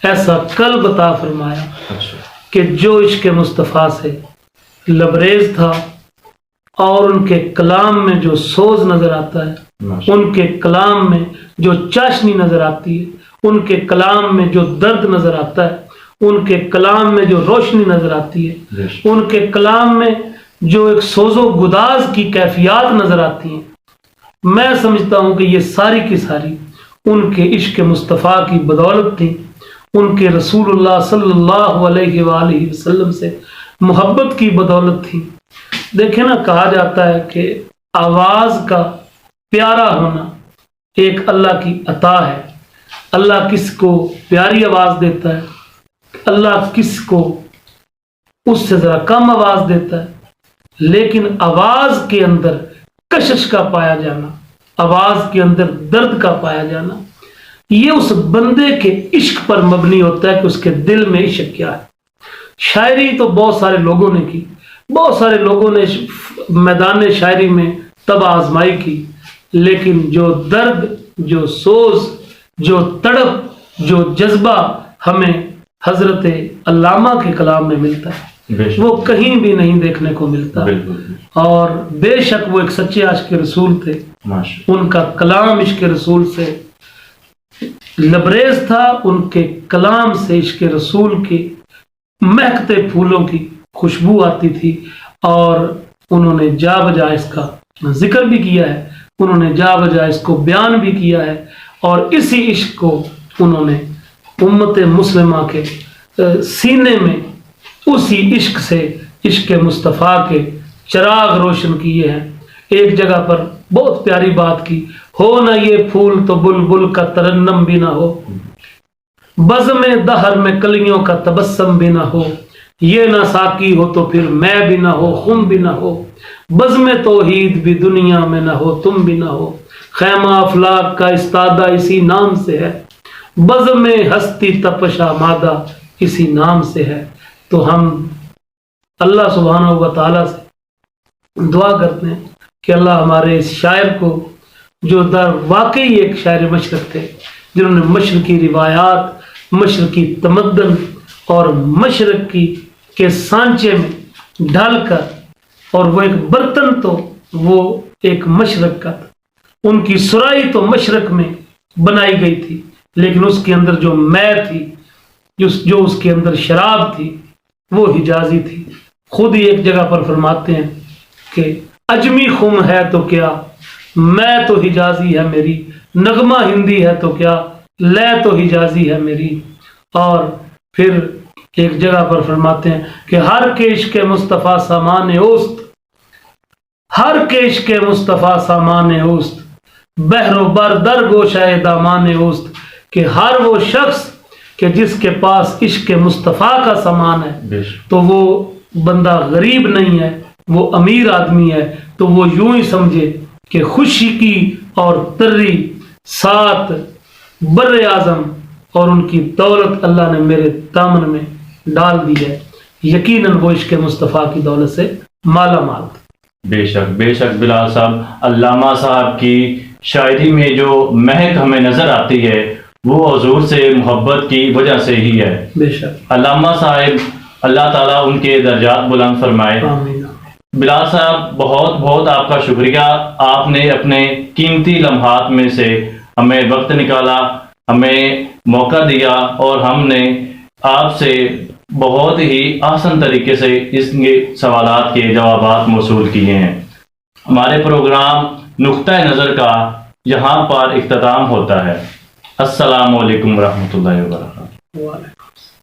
ایسا قلب عطا فرمایا کہ جو عشق مصطفیٰ سے لبریز تھا، اور ان کے کلام میں جو سوز نظر آتا ہے، ان کے کلام میں جو چاشنی نظر آتی ہے، ان کے کلام میں جو درد نظر آتا ہے، ان کے کلام میں جو روشنی نظر آتی ہے، ان کے کلام میں جو ایک سوز و گداز کی کیفیات نظر آتی ہیں، میں سمجھتا ہوں کہ یہ ساری کی ساری ان کے عشق مصطفیٰ کی بدولت تھی، ان کے رسول اللہ صلی اللہ علیہ وآلہ وسلم سے محبت کی بدولت تھی. دیکھیں نا، کہا جاتا ہے کہ آواز کا پیارا ہونا ایک اللہ کی عطا ہے. اللہ کس کو پیاری آواز دیتا ہے، اللہ کس کو اس سے ذرا کم آواز دیتا ہے. لیکن آواز کے اندر کشش کا پایا جانا، آواز کے اندر درد کا پایا جانا، یہ اس بندے کے عشق پر مبنی ہوتا ہے کہ اس کے دل میں عشق کیا ہے. شاعری تو بہت سارے لوگوں نے کی، بہت سارے لوگوں نے میدان شاعری میں تب آزمائی کی، لیکن جو درد، جو سوز، جو تڑپ، جو جذبہ ہمیں حضرت علامہ کے کلام میں ملتا ہے وہ کہیں بھی نہیں دیکھنے کو ملتا. اور بے شک وہ ایک سچے عاشق رسول تھے. ان کا کلام عشق رسول سے لبریز تھا، ان کے کلام سے عشق رسول کے مہکتے پھولوں کی خوشبو آتی تھی. اور انہوں نے جا بجا اس کا ذکر بھی کیا ہے، انہوں نے جا بجا اس کو بیان بھی کیا ہے، اور اسی عشق کو انہوں نے امت مسلمہ کے سینے میں اسی عشق سے عشق مصطفیٰ کے چراغ روشن کیے ہیں. ایک جگہ پر بہت پیاری بات کی، ہو نہ یہ پھول تو بلبل کا ترنم بھی نہ ہو، بزم دہر میں کلیوں کا تبسم بھی نہ ہو، یہ نہ ساقی ہو تو پھر میں بھی نہ ہو، خم بھی نہ ہو، بزم توحید بھی دنیا میں نہ ہو، تم بھی نہ ہو، خیمہ افلاک کا استادہ اسی نام سے ہے، بزم ہستی تپشا مادہ اسی نام سے ہے. تو ہم اللہ سبحانہ و تعالیٰ سے دعا کرتے ہیں کہ اللہ ہمارے اس شاعر کو، جو در واقعی ایک شاعر مشرق تھے، جنہوں نے مشرقی روایات، مشرقی تمدن اور مشرق کے سانچے میں ڈھال کر، اور وہ ایک برتن تو وہ ایک مشرق کا تھا، ان کی سرائی تو مشرق میں بنائی گئی تھی، لیکن اس کے اندر جو مے تھی، جو اس کے اندر شراب تھی، وہ حجازی تھی. خود ہی ایک جگہ پر فرماتے ہیں کہ اجمی خم ہے تو کیا، میں تو حجازی ہے میری، نغمہ ہندی ہے تو کیا، لے تو حجازی ہے میری. اور پھر ایک جگہ پر فرماتے ہیں کہ ہر کے عشق مصطفیٰ سامان اوست، ہر کے عشق مصطفیٰ سامان اوست، بحر و بر در گوشہ دامان اوست، کہ ہر وہ شخص کہ جس کے پاس عشق مصطفیٰ کا سامان ہے تو وہ بندہ غریب نہیں ہے، وہ امیر آدمی ہے. تو وہ یوں ہی سمجھے کہ خوشی کی اور تری ساتھ بر اعظم اور ان کی دولت اللہ نے میرے دامن میں ڈال دی ہے. یقیناً وہ عشق مصطفیٰ کی دولت سے مالا مال تھا. بے شک بے شک بلال صاحب، علامہ صاحب کی شاعری میں جو مہک ہمیں نظر آتی ہے وہ حضور سے محبت کی وجہ سے ہی ہے. بے شک. علامہ صاحب، اللہ تعالیٰ ان کے درجات بلند فرمائے. آمین. بلال صاحب بہت بہت آپ کا شکریہ، آپ نے اپنے قیمتی لمحات میں سے ہمیں وقت نکالا، ہمیں موقع دیا، اور ہم نے آپ سے بہت ہی آسان طریقے سے اس سوالات کے جوابات موصول کیے ہیں۔ ہمارے پروگرام نقطۂ نظر کا یہاں پر اختتام ہوتا ہے۔ السلام علیکم ورحمۃ اللہ وبرکاتہ۔ وعلیکم السلام۔